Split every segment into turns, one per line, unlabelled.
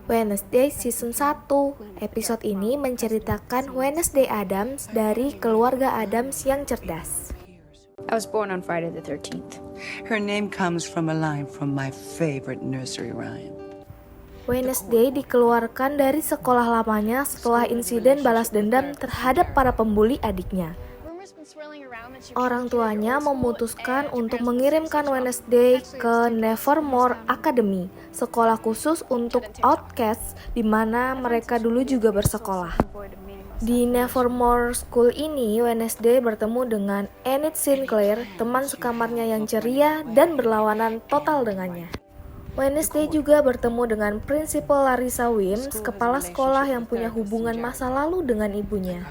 Wednesday Season 1. Episode ini menceritakan Wednesday Addams dari keluarga Addams yang cerdas.
I was born on Friday the 13th.
Her name comes from a line from my favorite nursery rhyme.
Wednesday dikeluarkan dari sekolah lamanya setelah insiden balas dendam terhadap para pembuli adiknya. Orang tuanya memutuskan untuk mengirimkan Wednesday ke Nevermore Academy, sekolah khusus untuk outcasts di mana mereka dulu juga bersekolah. Di Nevermore School ini, Wednesday bertemu dengan Enid Sinclair, teman sekamarnya yang ceria dan berlawanan total dengannya. Wednesday juga bertemu dengan Prinsipal Larissa Wims, kepala sekolah yang punya hubungan masa lalu dengan ibunya.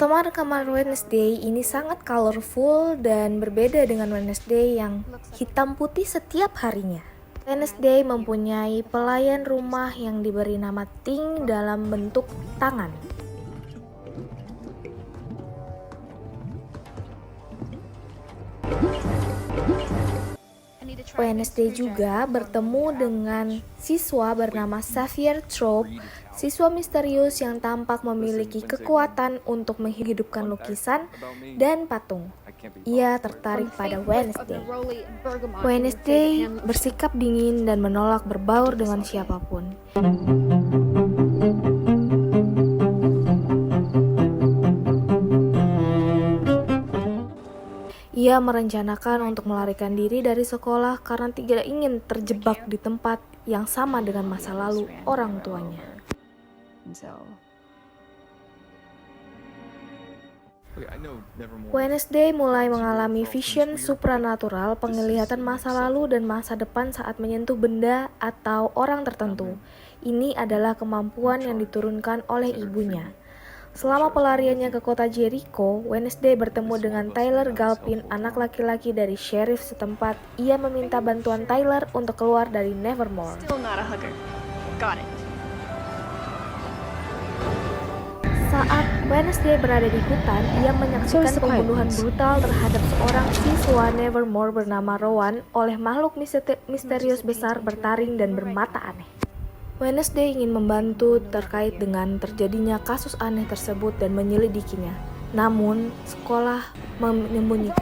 Teman kamar Wednesday ini sangat colorful dan berbeda dengan Wednesday yang hitam putih setiap harinya. Wednesday mempunyai pelayan rumah yang diberi nama Ting dalam bentuk tangan. Wednesday juga bertemu dengan siswa bernama Xavier Trope, siswa misterius yang tampak memiliki kekuatan untuk menghidupkan lukisan dan patung. Ia tertarik pada Wednesday. Wednesday bersikap dingin dan menolak berbaur dengan siapapun. Ia merencanakan untuk melarikan diri dari sekolah karena tidak ingin terjebak di tempat yang sama dengan masa lalu orang tuanya. Wednesday mulai mengalami vision supranatural, penglihatan masa lalu dan masa depan saat menyentuh benda atau orang tertentu. Ini adalah kemampuan yang diturunkan oleh ibunya. Selama pelariannya ke kota Jericho, Wednesday bertemu dengan Tyler Galpin, anak laki-laki dari sheriff setempat. Ia meminta bantuan Tyler untuk keluar dari Nevermore. Saat Wednesday berada di hutan, ia menyaksikan pembunuhan brutal terhadap seorang siswa Nevermore bernama Rowan oleh makhluk misterius besar bertaring dan bermata aneh. Wednesday ingin membantu terkait dengan terjadinya kasus aneh tersebut dan menyelidikinya. Namun, sekolah menyembunyikan.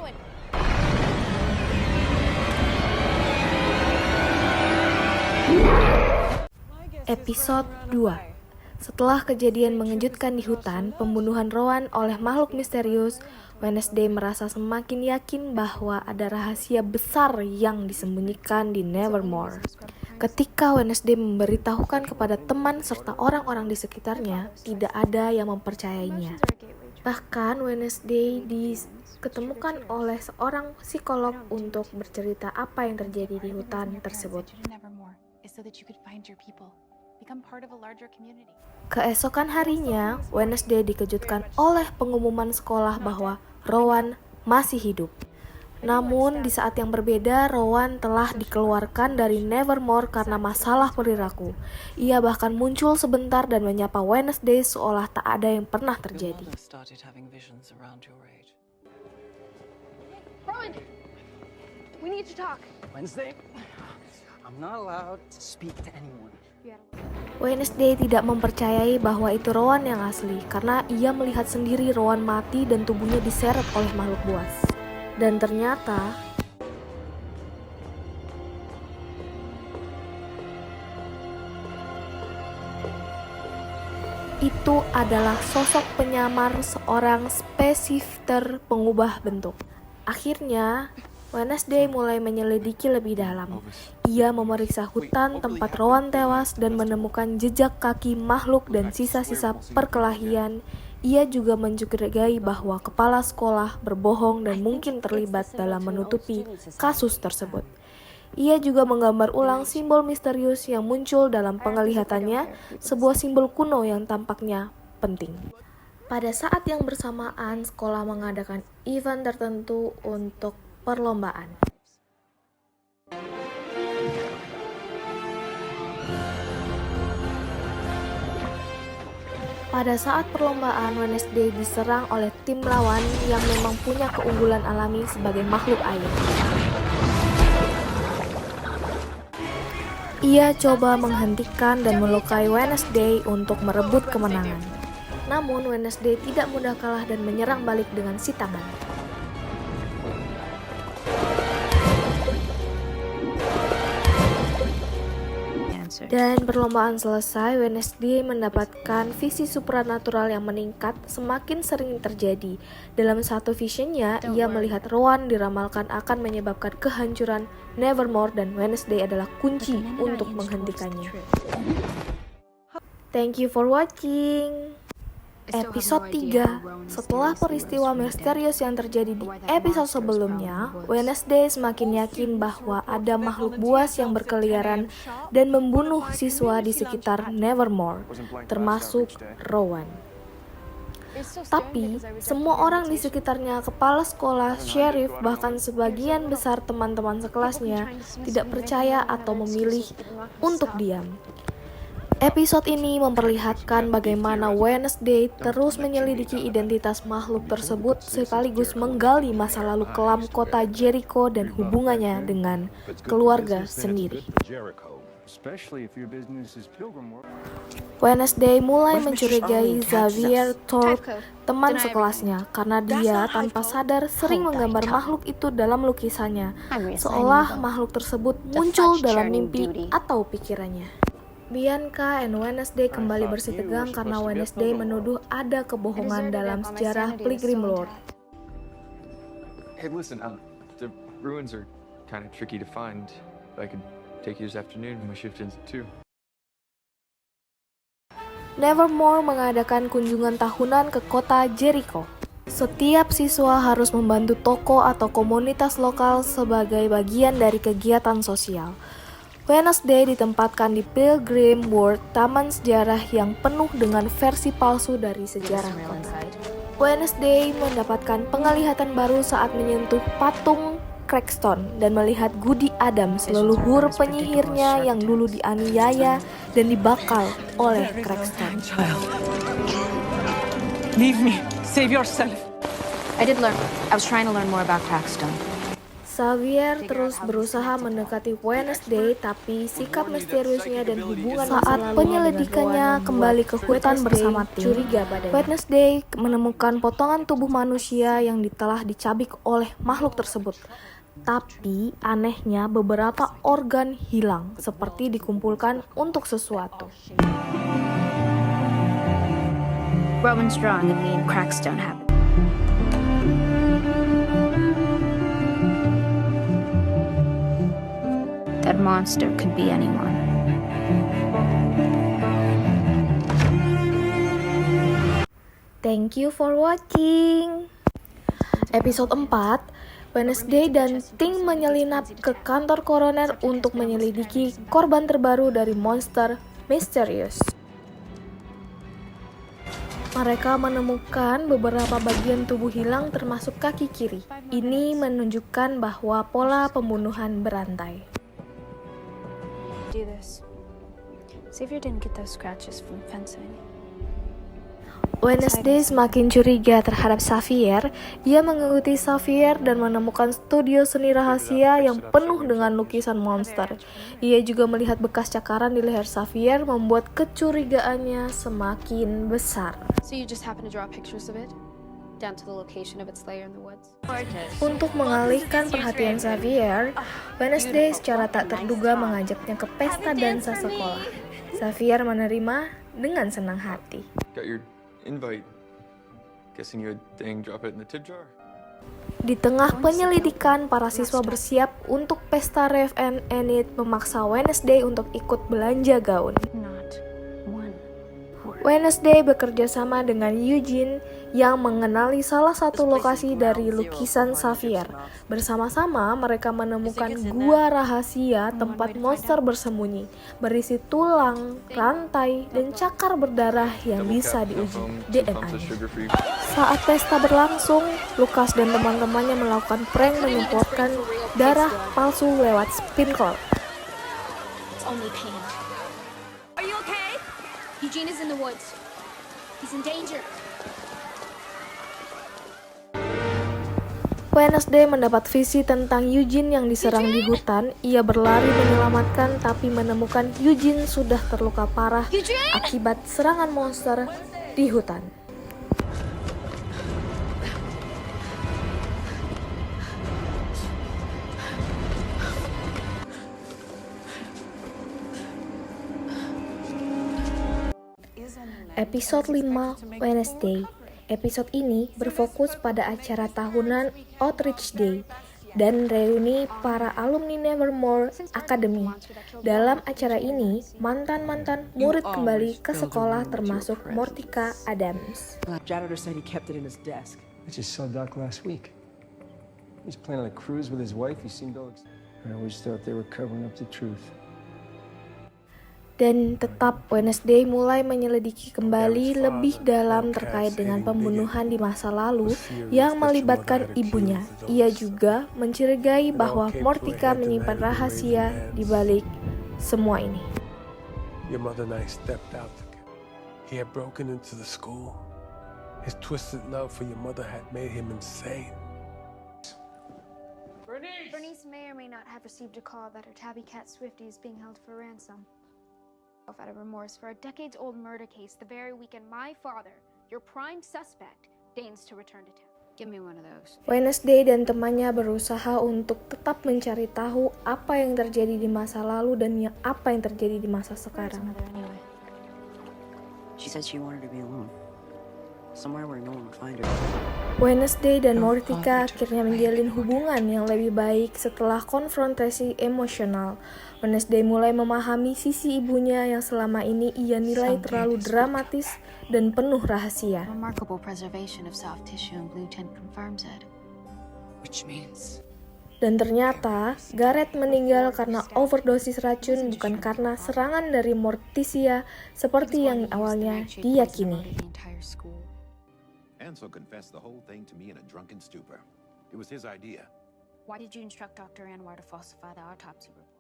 Episode 2. Setelah kejadian mengejutkan di hutan, pembunuhan Rowan oleh makhluk misterius, Wednesday merasa semakin yakin bahwa ada rahasia besar yang disembunyikan di Nevermore. Ketika Wednesday memberitahukan kepada teman serta orang-orang di sekitarnya, tidak ada yang mempercayainya. Bahkan Wednesday diketemukan oleh seorang psikolog untuk bercerita apa yang terjadi di hutan tersebut. Keesokan harinya, Wednesday dikejutkan oleh pengumuman sekolah bahwa Rowan masih hidup. Namun, di saat yang berbeda, Rowan telah dikeluarkan dari Nevermore karena masalah perilaku. Ia bahkan muncul sebentar dan menyapa Wednesday seolah tak ada yang pernah terjadi.
Rowan, we need to talk.
Wednesday, I'm not allowed to speak to anyone.
Wednesday tidak mempercayai bahwa itu Rowan yang asli karena ia melihat sendiri Rowan mati dan tubuhnya diseret oleh makhluk buas. Dan ternyata itu adalah sosok penyamar seorang spesifter pengubah bentuk. Akhirnya, Wednesday mulai menyelidiki lebih dalam. Ia memeriksa hutan tempat Rowan tewas dan menemukan jejak kaki makhluk dan sisa-sisa perkelahian. Ia juga mencurigai bahwa kepala sekolah berbohong dan mungkin terlibat dalam menutupi kasus tersebut. Ia juga menggambar ulang simbol misterius yang muncul dalam penglihatannya, sebuah simbol kuno yang tampaknya penting. Pada saat yang bersamaan, sekolah mengadakan event tertentu untuk perlombaan. Pada saat perlombaan, Wednesday diserang oleh tim lawan yang memang punya keunggulan alami sebagai makhluk air. Ia coba menghentikan dan melukai Wednesday untuk merebut kemenangan. Namun Wednesday tidak mudah kalah dan menyerang balik dengan si tangan. Dan perlombaan selesai, Wednesday mendapatkan visi supranatural yang meningkat semakin sering terjadi. Dalam satu visionnya, ia melihat Rowan diramalkan akan menyebabkan kehancuran Nevermore dan Wednesday adalah kunci untuk menghentikannya. Thank you for watching. Episode 3. Setelah peristiwa misterius yang terjadi di episode sebelumnya, Wednesday semakin yakin bahwa ada makhluk buas yang berkeliaran dan membunuh siswa di sekitar Nevermore, termasuk Rowan. Tapi, semua orang di sekitarnya, kepala sekolah, sheriff, bahkan sebagian besar teman-teman sekelasnya, tidak percaya atau memilih untuk diam. Episode ini memperlihatkan bagaimana Wednesday terus menyelidiki identitas makhluk tersebut sekaligus menggali masa lalu kelam kota Jericho dan hubungannya dengan keluarga sendiri. Wednesday mulai mencurigai Xavier Thorpe, teman sekelasnya, karena dia tanpa sadar sering menggambar makhluk itu dalam lukisannya, seolah makhluk tersebut muncul dalam mimpi atau pikirannya. Bianca and Wednesday kembali bersitegang karena Wednesday menuduh ada kebohongan dalam sejarah Pilgrim Lord.
Hey, listen, the ruins are kind of tricky to find. I could take you this afternoon. My shift ends at 2.
Nevermore mengadakan kunjungan tahunan ke kota Jericho. Setiap siswa harus membantu toko atau komunitas lokal sebagai bagian dari kegiatan sosial. Wednesday ditempatkan di Pilgrim World, taman sejarah yang penuh dengan versi palsu dari sejarah kota. Wednesday mendapatkan penglihatan baru saat menyentuh patung Crackstone dan melihat Goody Adams, leluhur penyihirnya yang dulu dianiaya dan dibakar oleh Crackstone.
Leave me. Save yourself.
I was trying to learn more about Crackstone.
Xavier terus berusaha mendekati Wednesday, tapi sikap misteriusnya dan hubungan saat penyelidikannya kembali ke hutan bersama tim curiga padanya. Wednesday menemukan potongan tubuh manusia yang telah dicabik oleh makhluk tersebut. Tapi anehnya beberapa organ hilang, seperti dikumpulkan untuk sesuatu.
Rowan's wrong and me and Crackstone happened. That monster could be anyone.
Thank you for watching. Episode 4, Wednesday dan tim menyelinap ke kantor koroner untuk menyelidiki korban terbaru dari monster misterius. Mereka menemukan beberapa bagian tubuh hilang termasuk kaki kiri. Ini menunjukkan bahwa pola pembunuhan berantai.
Do this. Xavier didn't get those scratches from fencing.
Wednesday semakin curiga terhadap Xavier. Ia mengikuti Xavier dan menemukan studio seni rahasia yang penuh dengan lukisan monster. Ia juga melihat bekas cakaran di leher Xavier, membuat kecurigaannya semakin besar.
So you just happen to draw pictures of it? Down to the location of its lair in the woods?
Untuk mengalihkan perhatian Xavier, Wednesday secara tak terduga mengajaknya ke pesta dansa sekolah. Xavier menerima dengan senang hati.
Got your invite. Guessing you had dang drop it in the tip jar.
Di tengah penyelidikan, para siswa bersiap untuk pesta Rev and Enid memaksa Wednesday untuk ikut belanja gaun.
Not one.
Wednesday bekerja sama dengan Eugene yang mengenali salah satu lokasi dari lukisan Xavier. Bersama-sama mereka menemukan gua rahasia tempat monster bersembunyi, berisi tulang, rantai, dan cakar berdarah yang bisa diuji DNA-nya. Saat pesta berlangsung, Lucas dan teman-temannya melakukan prank menyemprotkan darah palsu lewat sprinkler.
It's only pain. Are you okay? Eugene is in the woods. He's in danger.
Wednesday mendapat visi tentang Eugene yang diserang di hutan. Ia berlari menyelamatkan tapi menemukan Eugene sudah terluka parah akibat serangan monster di hutan. Episode 5 Wednesday. Episode ini berfokus pada acara tahunan Outreach Day dan reuni para alumni Nevermore Academy. Dalam acara ini, mantan-mantan murid kembali ke sekolah termasuk Mortika Adams.
Janitor said he kept it in his desk.
I just saw Doc last week. He was planning a cruise with his wife. He seemed all I always thought they were covering up the truth.
Dan tetap Wednesday mulai menyelidiki kembali lebih dalam terkait dengan pembunuhan di masa lalu yang melibatkan ibunya. Ia juga mencurigai bahwa Mortika menyimpan rahasia di balik semua ini.
Your mother and I stepped out together. He had broken into the school. His twisted love for your mother had made him insane.
Bernice may or may not have received a call that her tabby cat Swifty is being held for ransom.
Out of remorse for a decades-old murder case the very weekend my father, your prime suspect, deigns to return to town.
Give me one of those.
Wednesday dan temannya berusaha untuk tetap mencari tahu apa yang terjadi di masa lalu dan apa yang terjadi di masa sekarang.
She said she wanted to be alone. Somewhere where no one would find her.
Wednesday dan Mortika akhirnya menjalin hubungan yang lebih baik setelah konfrontasi emosional. Wednesday mulai memahami sisi ibunya yang selama ini ia nilai terlalu dramatis dan penuh rahasia.
Remarkable preservation of soft tissue and blue tint confirms it.
Which means
Dan ternyata Garrett meninggal karena overdosis racun, bukan karena serangan dari Morticia seperti yang awalnya diyakini.
Ansel confessed the whole thing to me in a drunken stupor. It was his idea.
Why did you instruct Dr. Anwar to falsify the autopsy report?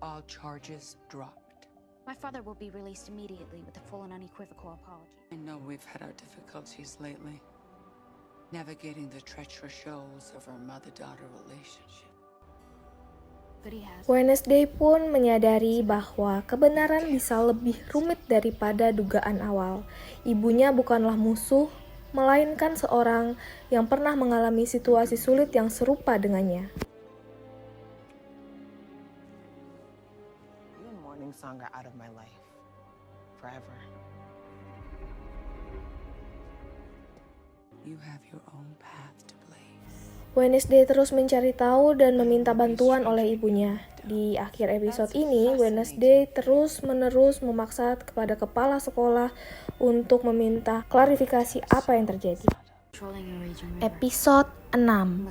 all charges dropped.
My father will be released immediately with a full and unequivocal apology.
I know we've had our difficulties lately, navigating the treacherous shoals of our mother-daughter relationship.
But he has.
Wednesday pun menyadari bahwa kebenaran bisa lebih rumit daripada dugaan awal. Ibunya bukanlah musuh, melainkan seorang yang pernah mengalami situasi sulit yang serupa dengannya.
You and Morning Song are out of my life. Forever.
You have your own path to blaze.
Wednesday terus mencari tahu dan meminta bantuan oleh ibunya. Di akhir episode ini, Wednesday terus-menerus memaksa kepada kepala sekolah untuk meminta klarifikasi apa yang terjadi. Episode 6.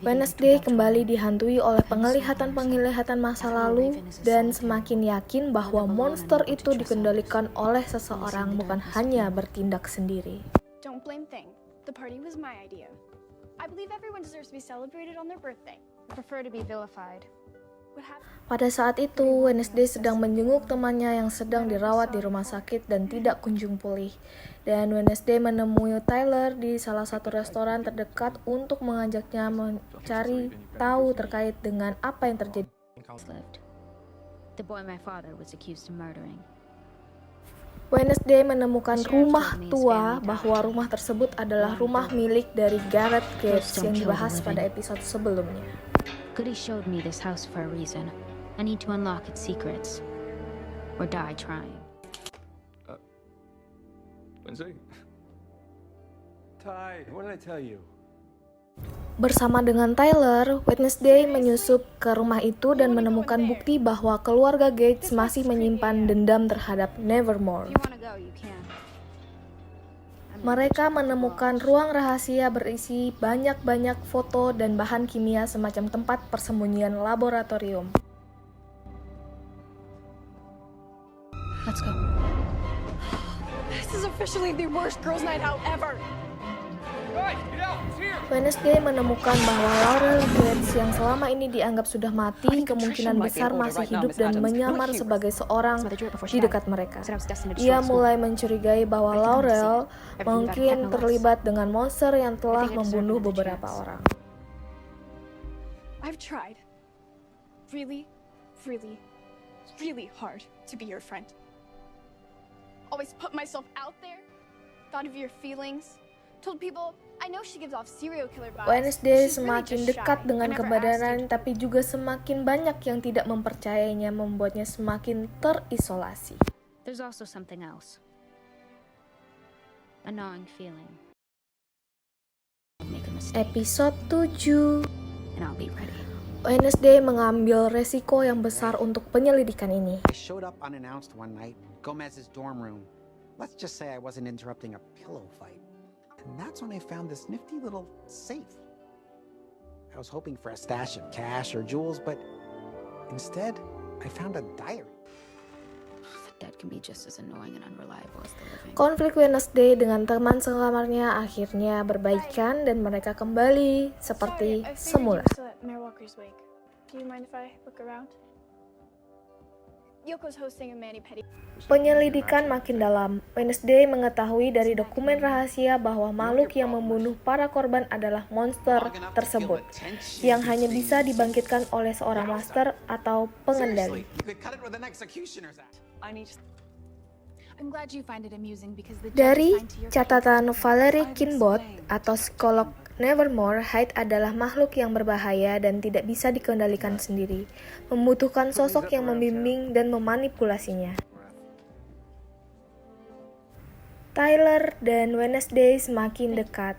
Wednesday kembali dihantui oleh penglihatan-penglihatan masa lalu dan semakin yakin bahwa monster itu dikendalikan oleh seseorang, bukan hanya bertindak sendiri.
Don't blame Thing. The party was my idea. I believe everyone deserves to be celebrated on their birthday.
I prefer to be vilified.
Pada saat itu, Wednesday sedang menjenguk temannya yang sedang dirawat di rumah sakit dan tidak kunjung pulih. Dan Wednesday menemui Tyler di salah satu restoran terdekat untuk mengajaknya mencari tahu terkait dengan apa yang terjadi.
The boy my father was accused of murdering.
Wednesday menemukan rumah tua, bahwa rumah tersebut adalah rumah milik dari Garrett Gates yang dibahas pada episode sebelumnya.
Goody showed me this house for a reason. I need to unlock its secrets, or die trying.
Wednesday?
Ty, what did I tell you?
Bersama dengan Tyler, Wednesday menyusup ke rumah itu dan menemukan bukti bahwa keluarga Gates masih menyimpan dendam terhadap Nevermore. Mereka menemukan ruang rahasia berisi banyak-banyak foto dan bahan kimia semacam tempat persembunyian laboratorium.
Let's go.
This is officially the worst girls' night out ever.
Wednesday menemukan bahwa Laurel Gates yang selama ini dianggap sudah mati kemungkinan besar masih hidup dan menyamar sebagai seorang di dekat mereka. Ia mulai mencurigai bahwa Laurel mungkin terlibat dengan monster yang telah membunuh beberapa orang.
I've tried really, really, really hard to be your friend. Always put myself out there, thought of your feelings, told people I know she gives off serial killer vibes.
Wednesday
She's really
semakin
just
dekat
shy.
dengan
I never
kebenaran,
asked you to-
tapi juga semakin banyak yang tidak mempercayainya, membuatnya semakin terisolasi.
There's also something else. A gnawing feeling. Make a mistake,
Episode 7.
and I'll be ready.
Wednesday mengambil resiko yang besar untuk penyelidikan ini.
I showed up unannounced one night, Gomez's dorm room. Let's just say I wasn't interrupting a pillow fight. And that's when I found this nifty little safe. I was hoping for a stash of cash or jewels, but instead, I found a diary.
The dead can be just as annoying and unreliable as the living.
Konflik Wednesday dengan teman sekamarnya akhirnya berbaikan dan mereka kembali seperti
Sorry, I figured
semula.
you were still at Mayor Walker's wake. Do you mind if I look around? Yoko's hosting a mani-pedi.
Penyelidikan makin dalam. Wednesday mengetahui dari dokumen rahasia bahwa makhluk yang membunuh para korban adalah monster tersebut, yang hanya bisa dibangkitkan oleh seorang master atau pengendali.
You could cut it with an executioner's axe.
I'm glad you find it amusing because the
Dari
judge assigned to your
catatan
case
Valerie
I've
Kinbot
explained.
atau psikolog Nevermore, Hyde adalah makhluk yang berbahaya dan tidak bisa dikendalikan sendiri, membutuhkan sosok yang membimbing dan memanipulasinya. Tyler dan Wednesday semakin dekat.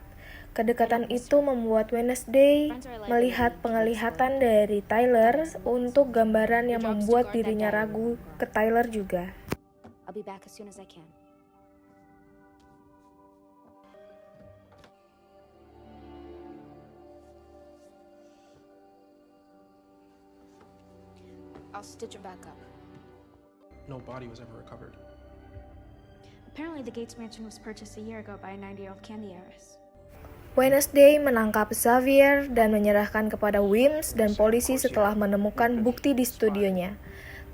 Kedekatan itu membuat Wednesday melihat penglihatan dari Tyler untuk gambaran yang membuat dirinya ragu ke Tyler juga.
I'll be back as soon as I can. I'll stitch it back up.
No body was ever recovered.
Apparently the Gates mansion was purchased a year ago by a 90-year-old candy heiress.
Wednesday menangkap Xavier dan menyerahkan kepada Wims dan polisi setelah menemukan bukti di studionya.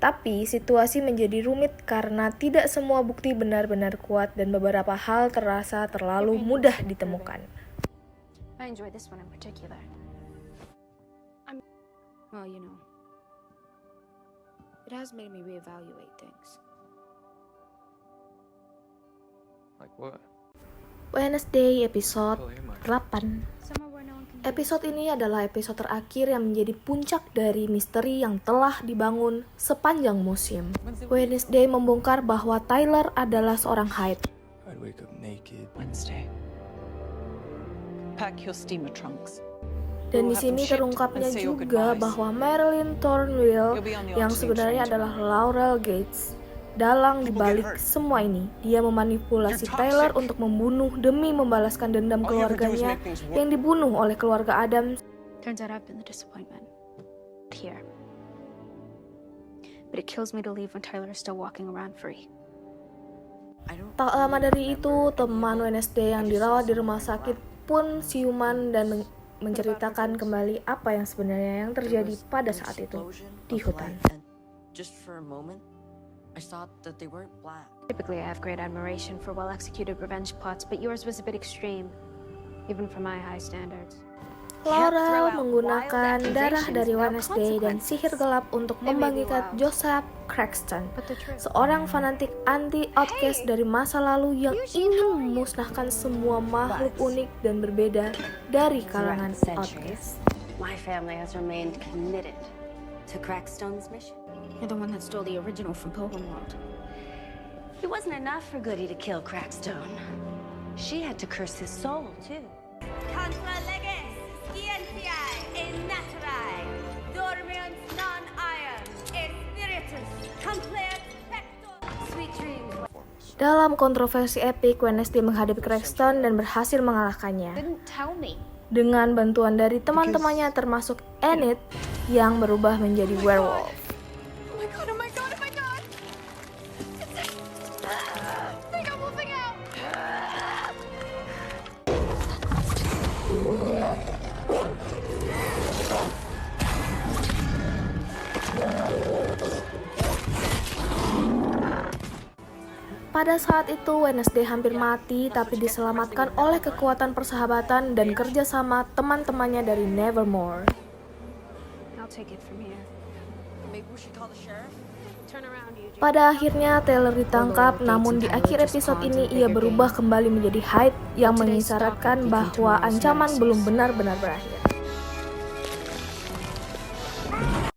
Tapi situasi menjadi rumit karena tidak semua bukti benar-benar kuat dan beberapa hal terasa terlalu mudah ditemukan.
I enjoy this one in particular. Well, you know, it has made me reevaluate things.
Like what?
Wednesday episode 8.
Somewhere where no one can hear
Episode ini adalah episode terakhir yang menjadi puncak dari misteri yang telah dibangun sepanjang musim. Wednesday membongkar bahwa Tyler adalah seorang Hyde.
I'd wake up naked.
Wednesday. Pack your steamer trunks.
Dan di sini terungkapnya juga bahwa Marilyn Thornwell yang sebenarnya adalah Laurel Gates dalang dibalik semua ini. Dia memanipulasi Tyler untuk membunuh demi membalaskan dendam keluarganya yang dibunuh oleh keluarga Adams.
Turns out I've been the disappointment. Here. But it kills me to leave when Tyler is still walking around free.
Tak lama dari itu, teman Wednesday yang dirawat di rumah sakit pun siuman dan menceritakan kembali apa yang sebenarnya yang terjadi pada saat itu di hutan.
Just for a moment, I thought that they weren't black.
Typically, I have great admiration for well-executed revenge plots, but yours was a bit extreme, even for my high standards.
Laurel menggunakan darah dari Wednesday dan sihir gelap untuk membangkitkan Joseph Cranston, seorang fanatik anti-outcast dari masa lalu yang ingin memusnahkan semua makhluk unik dan berbeda dari kalangan outcast.
My family has remained committed to Crackstone's mission.
You're the one that stole the original from Pilgrim World.
It wasn't enough for Goody to kill Crackstone. She had to curse his soul, too.
Contra leges, scientiae, in naturae, dormiens non iam, spiritus, complet pector.
Sweet dreams.
Dalam kontroversi epik, Wednesday menghadapi Cranston dan berhasil mengalahkannya.
Didn't tell me.
Dengan bantuan dari teman-temannya termasuk Enid yang berubah menjadi werewolf.
Oh my god, oh my god, oh my god! They got moving out!
Pada saat itu, Wednesday hampir mati tapi diselamatkan oleh kekuatan persahabatan dan kerjasama teman-temannya dari Nevermore.
I'll take it from here.
Maybe we should call the sheriff?
Turn around, Eugene.
Pada akhirnya Taylor ditangkap, namun di akhir episode ini ia berubah kembali menjadi Hyde yang mengisyaratkan bahwa ancaman belum benar-benar berakhir.